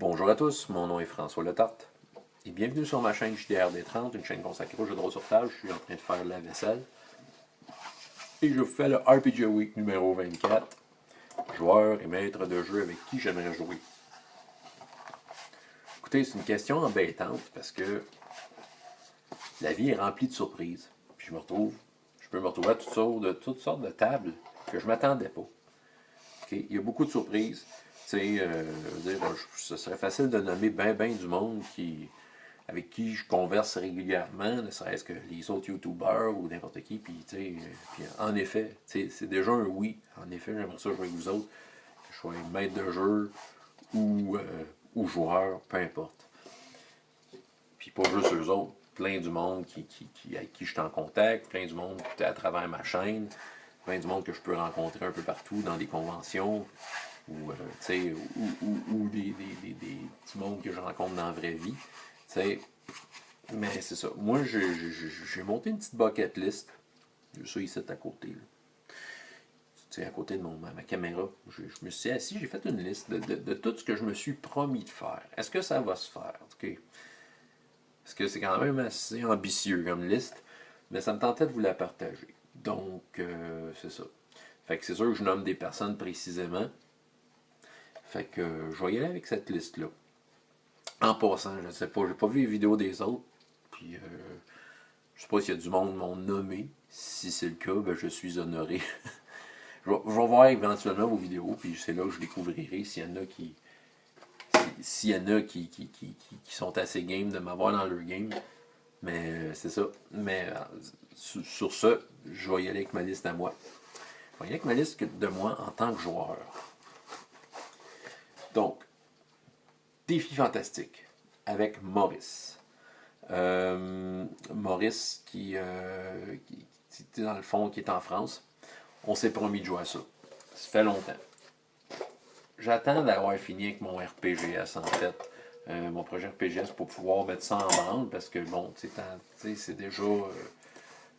Bonjour à tous, mon nom est François Letarte et bienvenue sur ma chaîne JDRD30, une chaîne consacrée aux jeux de rôle sur table. Je suis en train de faire la vaisselle et je vous fais le RPG Week numéro 24, joueur et maître de jeu avec qui j'aimerais jouer. Écoutez, c'est une question embêtante parce que la vie est remplie de surprises. Puis je peux me retrouver à toutes sortes de tables que je ne m'attendais pas. Okay? Il y a beaucoup de surprises. Ce serait facile de nommer ben du monde avec qui je converse régulièrement, ne serait-ce que les autres YouTubers ou n'importe qui. Puis en effet, c'est déjà un oui. En effet, j'aimerais ça jouer avec vous autres, que je sois maître de jeu ou joueur, peu importe. Puis pas juste eux autres, plein du monde avec qui je suis en contact, plein du monde à travers ma chaîne, plein du monde que je peux rencontrer un peu partout dans des conventions, ou du monde que je rencontre dans la vraie vie. Mais c'est ça. Moi, j'ai monté une petite bucket list. J'ai ça ici à côté. Là. À côté de ma caméra. Je me suis assis, j'ai fait une liste de tout ce que je me suis promis de faire. Est-ce que ça va se faire? Okay. Parce que c'est quand même assez ambitieux comme liste, mais ça me tentait de vous la partager. Donc, c'est ça. Fait que c'est sûr que je nomme des personnes précisément. Fait que je vais y aller avec cette liste-là. En passant, je ne sais pas, j'ai pas vu les vidéos des autres. Puis, je sais pas s'il y a du monde m'ont nommé. Si c'est le cas, ben, je suis honoré. je vais voir éventuellement vos vidéos, puis c'est là que je découvrirai s'il y en a qui sont assez game de m'avoir dans leur game. Mais c'est ça. Mais sur ce, je vais y aller avec ma liste à moi. Je vais y aller avec ma liste de moi en tant que joueur. Donc, défi fantastique avec Maurice. Maurice qui dans le fond, qui est en France. On s'est promis de jouer à ça. Ça fait longtemps. J'attends d'avoir fini avec mon RPGS en fait. Mon projet RPGS pour pouvoir mettre ça en branle parce que bon, c'est déjà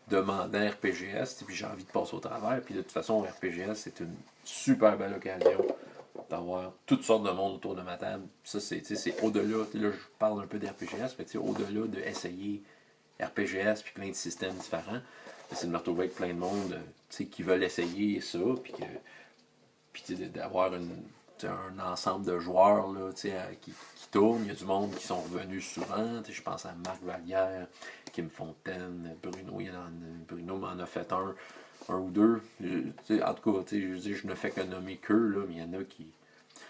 demandant RPGS, puis j'ai envie de passer au travers. Puis de toute façon, RPGS, c'est une super belle occasion d'avoir toutes sortes de monde autour de ma table. Ça, c'est au-delà, là je parle un peu d'RPGS, mais au-delà de essayer RPGS puis plein de systèmes différents, c'est de me retrouver avec plein de monde qui veulent essayer ça, puis d'avoir un ensemble de joueurs là, qui tournent. Il y a du monde qui sont revenus souvent. Je pense à Marc Vallière, Kim Fontaine, Bruno m'en a fait un ou deux. En tout cas, je ne fais que nommer qu'eux, mais il y en a qui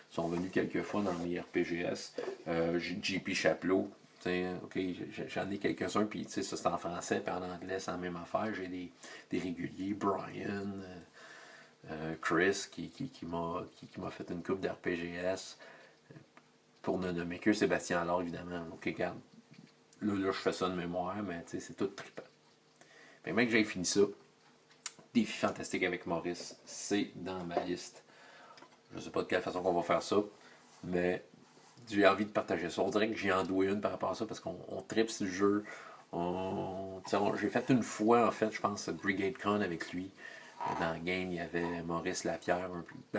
sont venus quelques fois dans mes RPGS. JP Chapelot, okay, j'en ai quelques-uns, puis ça c'est en français, puis en anglais c'est la même affaire. J'ai des réguliers, Brian, Chris qui m'a fait une coupe d'RPGS, pour ne nommer que Sébastien Allard, évidemment. Ok, regarde, là je fais ça de mémoire, mais c'est tout trippant. Mais même que j'ai fini ça, défi fantastique avec Maurice, c'est dans ma liste. Je ne sais pas de quelle façon qu'on va faire ça, mais j'ai envie de partager ça. On dirait que j'ai endoué une par rapport à ça parce qu'on tripe sur le jeu. J'ai fait une fois, en fait, je pense, Brigade Con avec lui. Dans le game, il y avait Maurice Lapierre.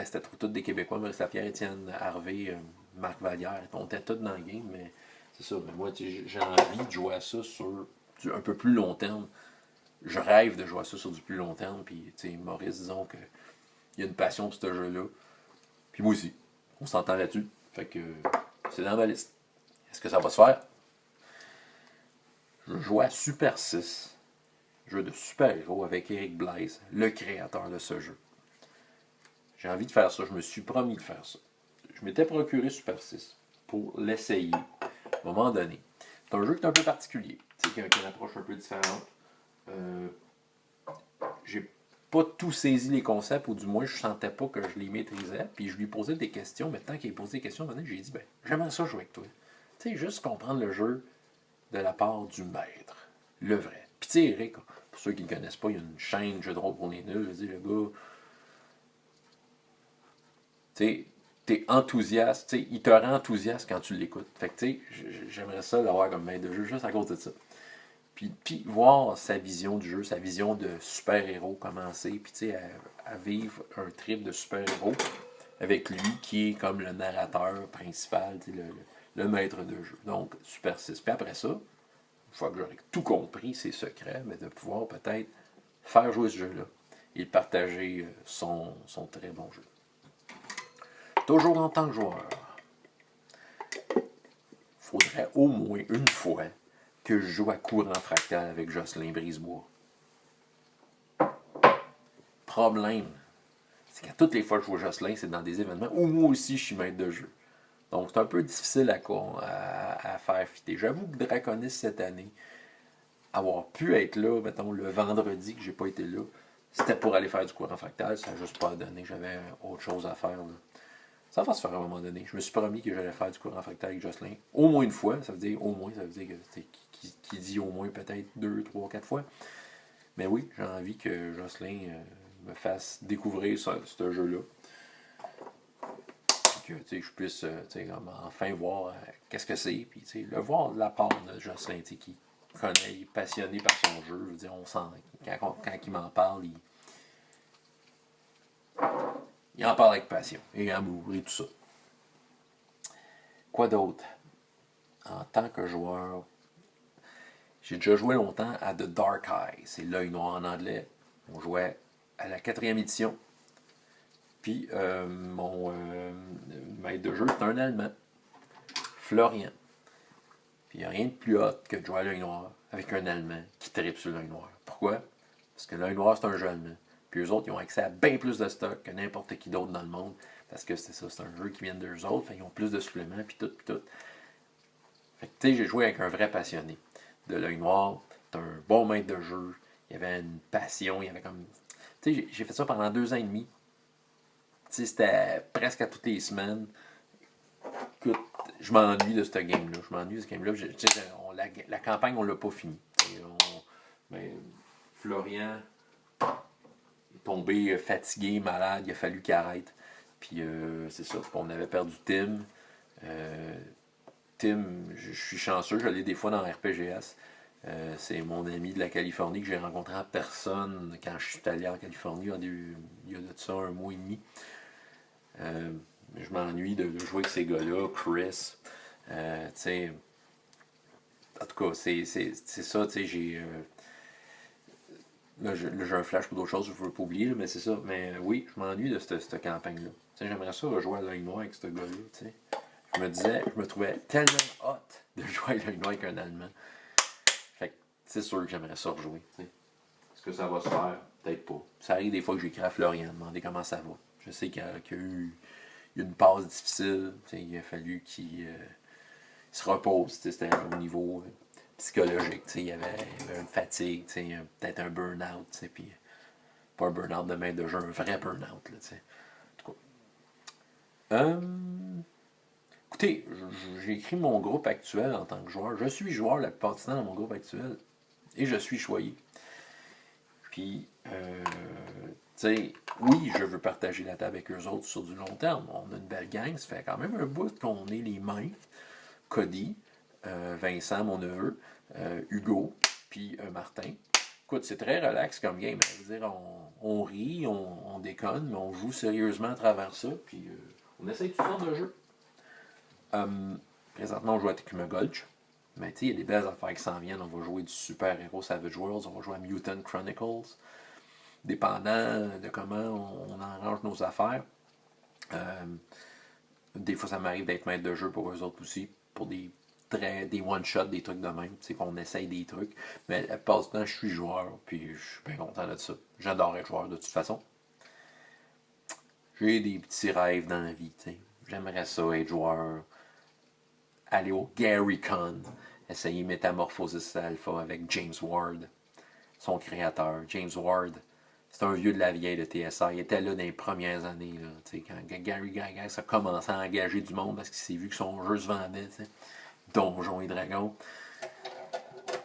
C'était tous des Québécois, Maurice Lapierre, Étienne Harvey, Marc Vallière. On était tous dans le game, mais c'est ça. Mais moi, j'ai envie de jouer à ça sur un peu plus long terme. Je rêve de jouer à ça sur du plus long terme. Puis, Maurice, disons qu'il y a une passion pour ce jeu-là. Puis moi aussi. On s'entend là-dessus. Fait que c'est dans ma liste. Est-ce que ça va se faire? Je joue à Super 6. Jeu de super-héros avec Eric Blaise, le créateur de ce jeu. J'ai envie de faire ça. Je me suis promis de faire ça. Je m'étais procuré Super 6 pour l'essayer à un moment donné. C'est un jeu qui est un peu particulier. Qui a une approche un peu différente. J'ai pas tout saisi les concepts, ou du moins je sentais pas que je les maîtrisais. Puis je lui posais des questions, mais tant qu'il posait des questions, maintenant j'ai dit j'aimerais ça jouer avec toi. Tu sais, juste comprendre le jeu de la part du maître, le vrai. Puis tu sais, Eric, pour ceux qui ne le connaissent pas, il y a une chaîne Jeux de rôle pour les nuls. Je dis, le gars, tu sais, t'es enthousiaste, tu sais, il te rend enthousiaste quand tu l'écoutes. Fait que tu sais, j'aimerais ça l'avoir comme maître de jeu juste à cause de ça. Puis voir sa vision du jeu, sa vision de super-héros commencer, puis tu sais, à vivre un trip de super-héros, avec lui qui est comme le narrateur principal, le maître de jeu. Donc, Super 6. Puis après ça, une fois que j'aurai tout compris, ses secrets, mais de pouvoir peut-être faire jouer ce jeu-là et partager son très bon jeu. Toujours en tant que joueur, il faudrait au moins une fois que je joue à courant fractal avec Jocelyn Brisebois. Problème, c'est qu'à toutes les fois que je vois Jocelyn, c'est dans des événements où moi aussi je suis maître de jeu. Donc c'est un peu difficile à faire fitter. J'avoue que Draconis cette année, avoir pu être là, mettons, le vendredi que j'ai pas été là, c'était pour aller faire du courant fractal, ça n'a juste pas donné, j'avais autre chose à faire. Là. Ça va se faire à un moment donné. Je me suis promis que j'allais faire du courant fractal avec Jocelyn. Au moins une fois, ça veut dire au moins, ça veut dire que qui dit au moins peut-être 2, 3, 4 fois. Mais oui, j'ai envie que Jocelyn me fasse découvrir ce jeu-là. Que je puisse enfin voir qu'est-ce que c'est. Puis le voir de la part de Jocelyn qui connaît, il est passionné par son jeu. Je veux dire, on sent, quand il m'en parle, il en parle avec passion et amour et tout ça. Quoi d'autre? En tant que joueur, j'ai déjà joué longtemps à The Dark Eye. C'est l'œil noir en anglais. On jouait à la 4e édition. Puis mon maître de jeu, c'est un Allemand, Florian. Puis il n'y a rien de plus hot que de jouer à l'œil noir avec un Allemand qui tripe sur l'œil noir. Pourquoi? Parce que l'œil noir, c'est un jeu allemand. Puis eux autres, ils ont accès à bien plus de stock que n'importe qui d'autre dans le monde. Parce que c'est ça, c'est un jeu qui vient d'eux autres. Fait, ils ont plus de suppléments, puis tout, puis tout. Fait que tu sais, j'ai joué avec un vrai passionné de l'œil noir. C'est un bon maître de jeu. Il y avait une passion, il y avait comme... Tu sais, j'ai fait ça pendant 2 ans et demi. Tu sais, c'était presque à toutes les semaines. Écoute, je m'ennuie de ce game-là. Je m'ennuie de ce game-là. La campagne, on l'a pas fini. Mais Florian est tombé fatigué, malade. Il a fallu qu'il arrête. Puis c'est ça. On avait perdu Tim. Tim, je suis chanceux. Je l'ai des fois dans RPGS. C'est mon ami de la Californie que j'ai rencontré en personne quand je suis allé en Californie il y a de ça 1 mois et demi. Je m'ennuie de jouer avec ces gars-là, Chris. En tout cas, c'est ça, j'ai... Là, j'ai un flash pour d'autres choses, je ne veux pas oublier, mais c'est ça. Mais oui, je m'ennuie de cette campagne-là. J'aimerais ça rejouer à l'œil noir avec ce gars-là. Je me trouvais tellement hot de jouer à l'œil noir avec un Allemand. Fait que c'est sûr que j'aimerais ça rejouer. Est-ce que ça va se faire? Peut-être pas. Ça arrive des fois que j'écris à Florian, demander comment ça va. Je sais qu'il y a eu une passe difficile. Il a fallu qu'il se repose. C'était au niveau psychologique. Il y avait une fatigue, peut-être un burn-out. Puis pas un burn-out de maître de jeu, un vrai burn-out. En tout cas. Écoutez, j'ai écrit mon groupe actuel en tant que joueur. Je suis joueur la plupart du temps dans mon groupe actuel. Et je suis choyé. Puis, oui, je veux partager la table avec eux autres sur du long terme. On a une belle gang, ça fait quand même un bout qu'on est les mains. Cody, Vincent, mon neveu, Hugo, puis Martin. Écoute, c'est très relax comme game. Je veux dire, on rit, on déconne, mais on joue sérieusement à travers ça, puis on essaye toutes sortes de jeux. Présentement, on joue à Tecuma Gulch. Mais tu sais, il y a des belles affaires qui s'en viennent. On va jouer du Super Hero Savage Worlds, on va jouer à Mutant Chronicles. Dépendant de comment on arrange nos affaires. Des fois, ça m'arrive d'être maître de jeu pour eux autres aussi, pour des one-shots, des trucs de même, tu sais, qu'on essaye des trucs. Mais la plupart du temps, je suis joueur, puis je suis bien content de ça. J'adore être joueur de toute façon. J'ai des petits rêves dans la vie, tu sais. J'aimerais ça être joueur, aller au GaryCon, essayer Metamorphosis Alpha avec James Ward, son créateur. James Ward, c'est un vieux de la vieille de TSR. Il était là dans les premières années, là, quand Gary Gygax a commencé à engager du monde parce qu'il s'est vu que son jeu se vendait, t'sais. Donjons et Dragons.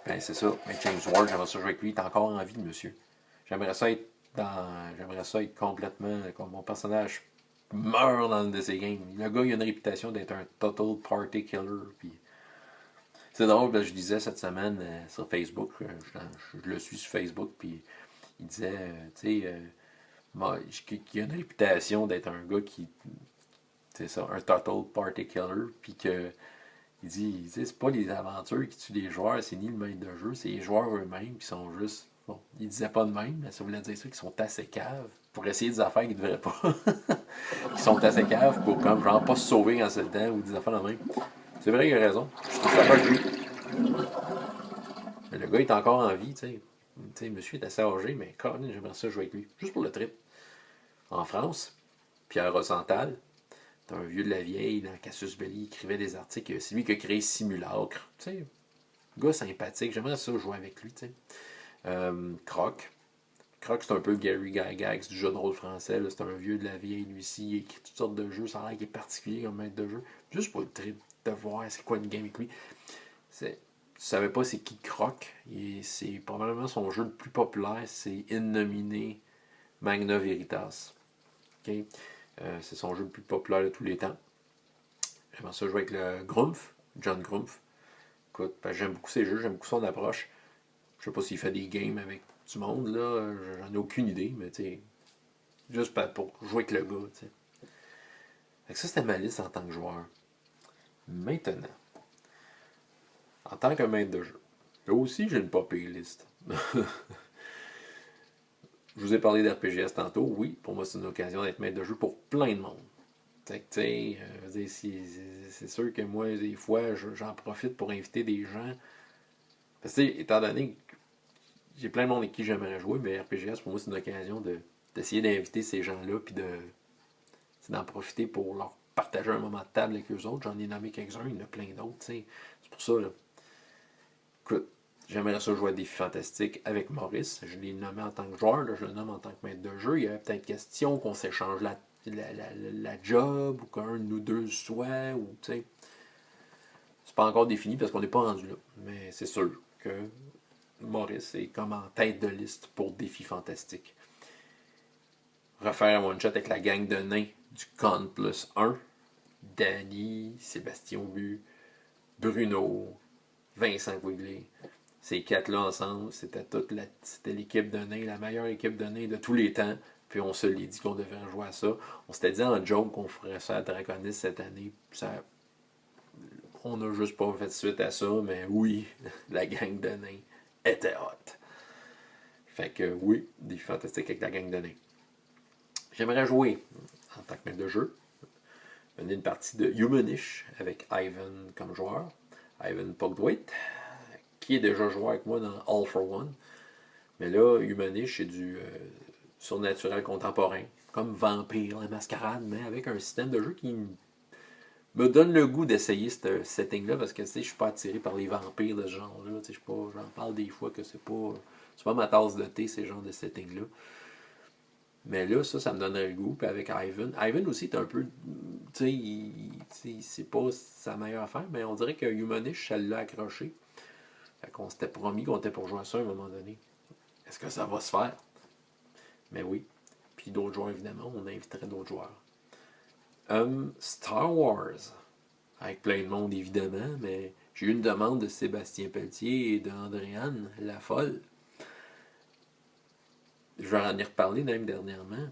Ben c'est ça. Mais James Ward, j'aimerais ça jouer avec lui. Il est encore en vie, le monsieur. J'aimerais ça être complètement comme mon personnage meurt dans une de ces games. Le gars, il a une réputation d'être un total party killer. Puis c'est drôle, parce que je disais cette semaine sur Facebook, je le suis sur Facebook, puis il disait, tu sais, qui a une réputation d'être un gars qui, c'est ça, un total party killer, puis que il dit, c'est pas les aventures qui tuent les joueurs, c'est ni le maître de jeu, c'est les joueurs eux-mêmes qui sont juste, bon, il disait pas de même, mais ça voulait dire ça, qu'ils sont assez caves pour essayer des affaires qu'ils devraient pas. Qui sont assez caves pour, comme, genre, pas se sauver quand c'est le temps, ou des affaires de même. C'est vrai, il a raison. Je suis d'accord avec lui. Mais le gars est encore en vie, tu sais. Tu sais, monsieur est assez âgé, mais quand même, j'aimerais ça jouer avec lui. Juste pour le trip. En France, Pierre Rosenthal, c'est un vieux de la vieille dans Cassius Belli, il écrivait des articles. C'est lui qui a créé Simulacre. Tu sais, gars sympathique, j'aimerais ça jouer avec lui, tu sais. Croc. Croc, c'est un peu le Gary Gygax du jeu de rôle français. C'est un vieux de la vieille, lui ci. Il écrit toutes sortes de jeux. Ça a l'air qu'il est particulier comme maître de jeu. Juste pour le trip de voir c'est quoi une game avec lui. Je savais pas c'est qui Croc. C'est probablement son jeu le plus populaire. C'est Innominé Magna Veritas. Okay? C'est son jeu le plus populaire de tous les temps. J'aimerais ça jouer avec le Grumpf, John Grumpf. Écoute, j'aime beaucoup ses jeux, j'aime beaucoup son approche. Je sais pas s'il fait des games avec du monde, là. J'en ai aucune idée, mais tu sais, juste pour jouer avec le gars, tu sais. Fait que ça, c'était ma liste en tant que joueur. Maintenant, en tant que maître de jeu, là aussi, j'ai une pas pire liste. Je vous ai parlé d'RPGS tantôt. Oui, pour moi, c'est une occasion d'être maître de jeu pour plein de monde. Fait que, tu sais, c'est sûr que moi, des fois, j'en profite pour inviter des gens. Parce que, étant donné que j'ai plein de monde avec qui j'aimerais jouer, mais RPGS, pour moi, c'est une occasion d'essayer d'inviter ces gens-là, puis d'en profiter pour leur partager un moment de table avec eux autres. J'en ai nommé quelques-uns, il y en a plein d'autres, tu sais. C'est pour ça, là. Écoute, j'aimerais ça jouer à Défi Fantastique avec Maurice. Je l'ai nommé en tant que joueur, là, je le nomme en tant que maître de jeu. Il y avait peut-être question qu'on s'échange la job, ou qu'un de nous deux soit, ou tu sais. C'est pas encore défini parce qu'on n'est pas rendu là. Mais c'est sûr que Maurice est comme en tête de liste pour Défi Fantastique. Refaire un one-shot avec la gang de nains du Con plus 1. Danny, Sébastien Aubu, Bruno, Vincent Quigley. Ces quatre-là ensemble, c'était l'équipe de nains, la meilleure équipe de nains de tous les temps. Puis on se l'est dit qu'on devait jouer à ça. On s'était dit en joke qu'on ferait ça à Draconis cette année. On n'a juste pas fait suite à ça, mais oui, la gang de nains était hot. Fait que oui, des fantastiques avec la gang de nains. J'aimerais jouer en tant que maître de jeu. Mener une partie de Humanish avec Ivan comme joueur. Ivan Pogdwaite, qui est déjà joué avec moi dans All for One. Mais là, Humanish, c'est du surnaturel contemporain. Comme Vampire, la mascarade, mais avec un système de jeu qui me donne le goût d'essayer ce setting-là, parce que je suis pas attiré par les vampires de ce genre-là. J'en parle des fois que c'est pas ma tasse de thé, ces genres de setting-là. Mais là, ça me donnerait le goût. Puis avec Ivan aussi est un peu, tu sais, c'est pas sa meilleure affaire, mais on dirait que Humanish, ça l'a accroché. Fait qu'on s'était promis qu'on était pour jouer à ça à un moment donné. Est-ce que ça va se faire? Mais oui. Puis d'autres joueurs, évidemment, on inviterait d'autres joueurs. Star Wars. Avec plein de monde, évidemment, mais j'ai eu une demande de Sébastien Pelletier et d'Andréane La Folle. Je vais en y reparler même dernièrement.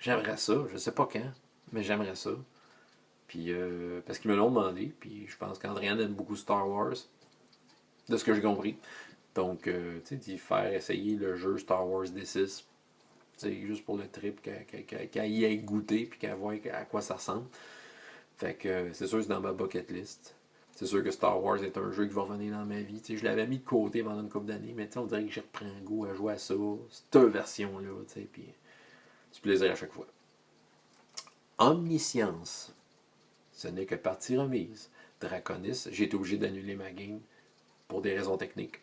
J'aimerais ça, je sais pas quand, mais j'aimerais ça. Puis, parce qu'ils me l'ont demandé, puis je pense qu'Andréane aime beaucoup Star Wars, de ce que j'ai compris. Donc, tu sais, d'y faire essayer le jeu Star Wars D6, juste pour le trip, qu'elle y ait goûté, puis qu'elle voit à quoi ça ressemble. Fait que c'est sûr que c'est dans ma bucket list. C'est sûr que Star Wars est un jeu qui va revenir dans ma vie. T'sais, je l'avais mis de côté pendant une couple d'années, mais on dirait que j'y reprends un goût à jouer à ça, cette version-là, puis du plaisir à chaque fois. Omniscience. Ce n'est que partie remise. Draconis, j'ai été obligé d'annuler ma game pour des raisons techniques.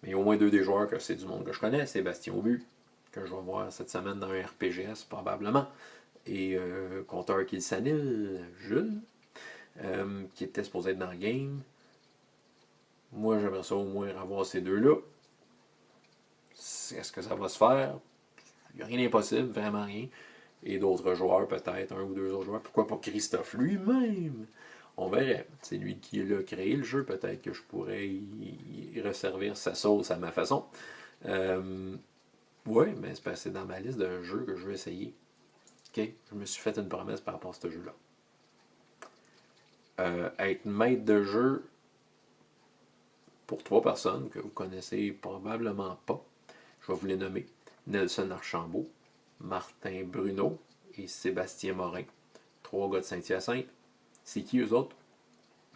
Mais au moins deux des joueurs que c'est du monde que je connais, Sébastien Aubu, que je vais voir cette semaine dans un RPGS probablement, et compteur Kilsanil, Jules, qui était supposé être dans le game. Moi, j'aimerais ça au moins avoir ces deux-là. Est-ce que ça va se faire? Il n'y a rien d'impossible, vraiment rien. Et d'autres joueurs, peut-être, un ou deux autres joueurs. Pourquoi pas Christophe lui-même? On verrait. C'est lui qui a créé le jeu. Peut-être que je pourrais y resservir sa sauce à ma façon. Oui, mais c'est parce que c'est dans ma liste de jeux que je veux essayer. OK? Je me suis fait une promesse par rapport à ce jeu-là. Être maître de jeu pour 3 personnes que vous connaissez probablement pas. Je vais vous les nommer. Nelson Archambault, Martin Bruno et Sébastien Morin. 3 gars de Saint-Hyacinthe. C'est qui eux autres?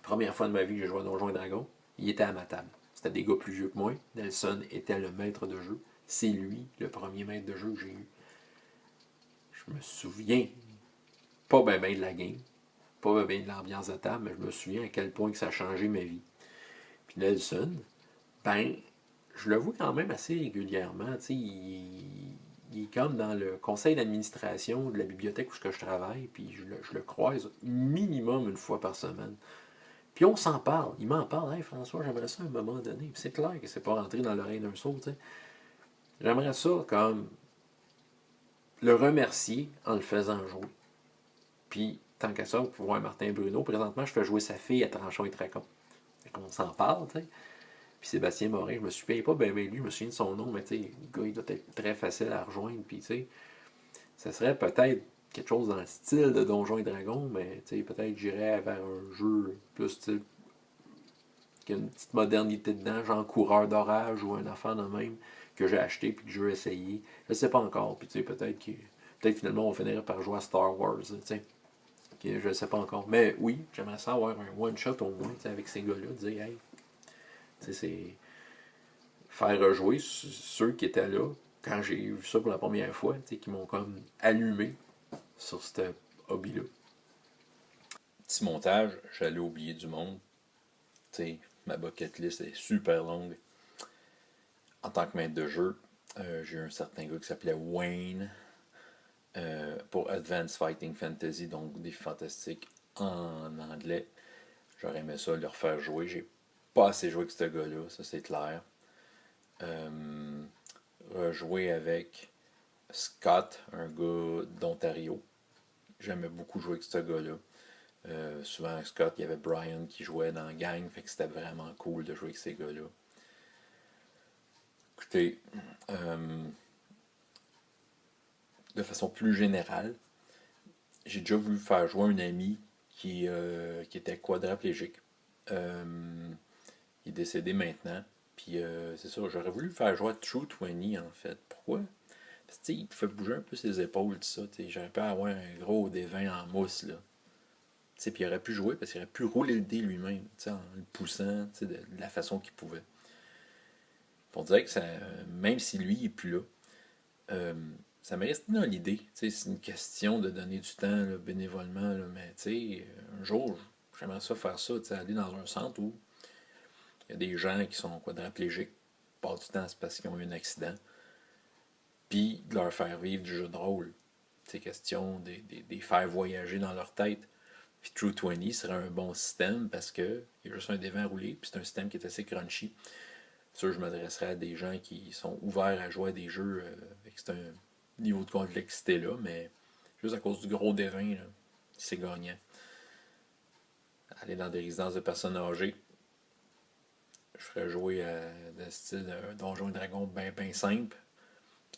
Première fois de ma vie que j'ai joué à Donjons et Dragons, il était à ma table. C'était des gars plus vieux que moi. Nelson était le maître de jeu. C'est lui, le premier maître de jeu que j'ai eu. Je me souviens pas bien de la game, pas bien de l'ambiance de table, mais je me souviens à quel point que ça a changé ma vie. Puis Nelson, ben, je le vois quand même assez régulièrement. Il est comme dans le conseil d'administration de la bibliothèque où je travaille, puis je le croise minimum une fois par semaine. Puis on s'en parle. Il m'en parle. Hey François, j'aimerais ça à un moment donné. Puis c'est clair que c'est pas rentré dans l'oreille d'un sourd. J'aimerais ça comme le remercier en le faisant jouer. Puis tant qu'à ça, pour voir Martin Bruno, présentement, je fais jouer sa fille à Tranchon et Tracon. On s'en parle, tu sais. Puis Sébastien Morin, je me souviens pas bien lui, je me souviens de son nom, mais tu sais, le gars, il doit être très facile à rejoindre. Puis tu sais, ça serait peut-être quelque chose dans le style de Donjons et Dragons, mais tu sais, peut-être j'irais vers un jeu plus style qui a une petite modernité dedans, genre coureur d'orage ou un affaire de même que j'ai acheté puis que je veux essayer. Je sais pas encore. Puis tu sais, peut-être finalement on finirait par jouer à Star Wars. Tu sais. Je ne sais pas encore. Mais oui, j'aimerais ça avoir un one-shot au moins avec ces gars-là, dire hey, c'est faire rejouer ceux qui étaient là quand j'ai vu ça pour la première fois, qui m'ont comme allumé sur ce hobby-là. Petit montage, j'allais oublier du monde. T'sais, ma bucket list est super longue. En tant que maître de jeu, j'ai un certain gars qui s'appelait Wayne pour Advanced Fighting Fantasy, donc des fantastiques en anglais. J'aurais aimé ça le refaire jouer. J'ai pas assez joué avec ce gars-là, ça c'est clair. Rejouer avec Scott, un gars d'Ontario. J'aimais beaucoup jouer avec ce gars-là. Souvent avec Scott, il y avait Brian qui jouait dans la gang, fait que c'était vraiment cool de jouer avec ces gars-là. Écoutez, de façon plus générale, j'ai déjà voulu faire jouer un ami qui était quadraplégique. Il est décédé maintenant. Puis c'est ça, j'aurais voulu faire jouer à True 20 en fait. Pourquoi? Parce que il fait bouger un peu ses épaules, tout ça. J'aurais pu avoir un gros D20 en mousse là. Puis il aurait pu jouer parce qu'il aurait pu rouler le dé lui-même, en le poussant de la façon qu'il pouvait. Pour dire que ça, même si lui il est plus là, ça m'est resté dans l'idée. C'est une question de donner du temps là, bénévolement, là, mais un jour, j'aimerais ça faire ça, aller dans un centre où il y a des gens qui sont quadraplégiques. Pas du temps, c'est parce qu'ils ont eu un accident. Puis de leur faire vivre du jeu de rôle. C'est question de les faire voyager dans leur tête. Puis True 20 serait un bon système parce qu'il y a juste un D20 roulé, puis c'est un système qui est assez crunchy. Sûr, je m'adresserais à des gens qui sont ouverts à jouer à des jeux avec un niveau de complexité là, mais juste à cause du gros D20, là, c'est gagnant. Aller dans des résidences de personnes âgées, je ferais jouer de style Donjons et Dragons bien simple,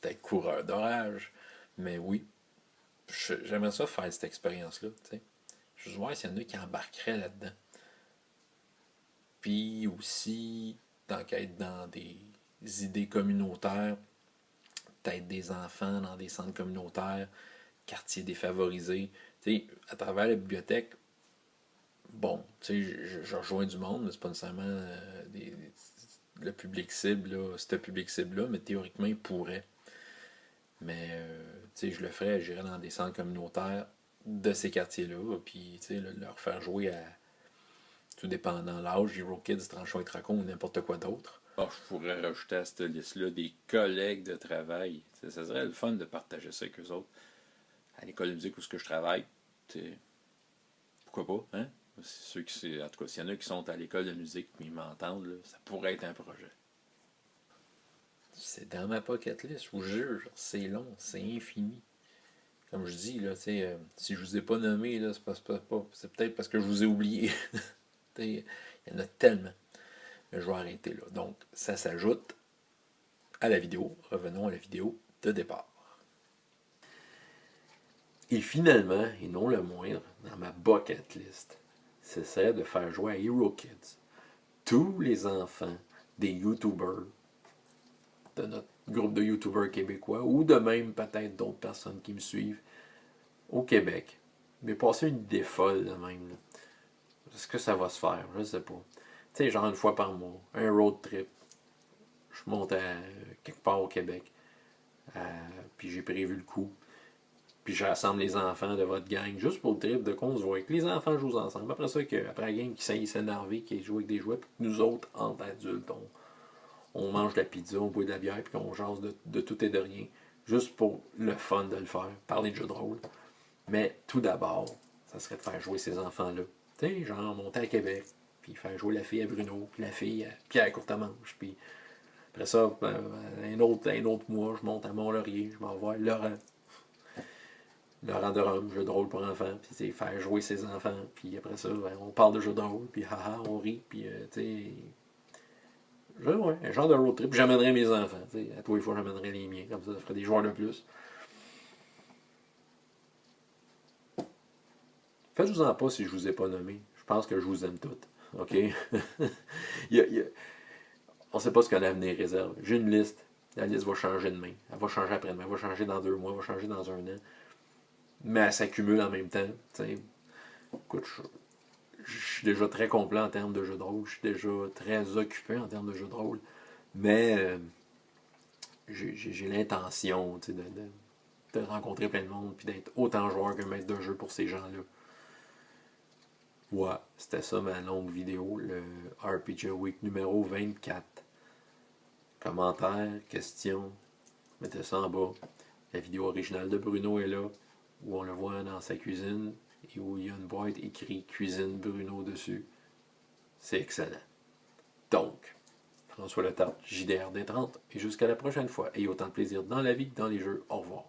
peut-être coureur d'orage, mais oui, j'aimerais ça faire cette expérience-là, tu sais. Je veux voir s'il y en a qui embarqueraient là-dedans. Puis aussi, d'enquête dans des idées communautaires, peut-être des enfants dans des centres communautaires, quartiers défavorisés. À travers la bibliothèque, bon, je rejoins du monde, mais c'est pas nécessairement le public cible, là, ce public cible-là, mais théoriquement, il pourrait. Mais, je le ferais, j'irais dans des centres communautaires de ces quartiers-là, puis, leur faire jouer à tout dépendant l'âge, Hero Kids, Tranchons et Tracons ou n'importe quoi d'autre. Oh, je pourrais rajouter à cette liste-là des collègues de travail. Ça serait le fun de partager ça avec eux autres. À l'école de musique où je travaille, pourquoi pas, hein? Ceux qui, en tout cas, s'il y en a qui sont à l'école de musique et ils m'entendent, là, ça pourrait être un projet. C'est dans ma pocket list, je vous jure, c'est long, c'est infini. Comme je dis, là, si je vous ai pas nommé, là, c'est peut-être parce que je vous ai oublié. Il y en a tellement. Mais je vais arrêter là. Donc, ça s'ajoute à la vidéo. Revenons à la vidéo. de départ. Et finalement, et non le moindre, dans ma bucket list, ce serait de faire jouer à Hero Kids tous les enfants des YouTubers, de notre groupe de YouTubers québécois, ou de même peut-être d'autres personnes qui me suivent au Québec. Mais passer une idée folle de même. Là. Est-ce que ça va se faire? Je ne sais pas. Tu sais, genre une fois par mois, un road trip. Je monte à quelque part au Québec. Puis j'ai prévu le coup. Puis je rassemble les enfants de votre gang juste pour le trip de qu'on se voit. Que les enfants jouent ensemble. Après ça, après la gang qui s'énerve, qui joue avec des jouets, puis que nous autres, en adultes, on mange de la pizza, on boit de la bière, puis qu'on jase de tout et de rien. Juste pour le fun de le faire. Parler de jeux de rôle. Mais tout d'abord, ça serait de faire jouer ces enfants-là. Tu sais, genre monter à Québec, puis faire jouer la fille à Bruno, puis la fille à Pierre Courtemanche, puis après ça, un autre mois, je monte à Mont-Laurier, je m'en vais Laurent. Laurent de Rome, jeu de rôle pour enfants, puis faire jouer ses enfants, puis après ça, on parle de jeu de rôle, puis haha, on rit, puis tu sais, ouais, un genre de road trip, j'amènerais mes enfants, tu sais, à tous les fois j'amènerais les miens, comme ça ferait des joueurs de plus. Faites-vous-en pas si je vous ai pas nommé, je pense que je vous aime toutes, ok? On ne sait pas ce que l'avenir réserve, j'ai une liste, la liste va changer demain, elle va changer après-demain, elle va changer dans 2 mois, elle va changer dans 1 an. Mais elle s'accumule en même temps. T'sais. Écoute, je suis déjà très complet en termes de jeux de rôle. Je suis déjà très occupé en termes de jeux de rôle. Mais j'ai l'intention de rencontrer plein de monde puis d'être autant joueur que maître de jeu pour ces gens-là. Ouais, c'était ça ma longue vidéo, le RPG Week numéro 24. Commentaires, questions, mettez ça en bas. La vidéo originale de Bruno est là, où on le voit dans sa cuisine et où il y a une boîte écrit Cuisine Bruno dessus. C'est excellent. Donc, François Letarte, JDR D30, et jusqu'à la prochaine fois. Ayez autant de plaisir dans la vie que dans les jeux. Au revoir.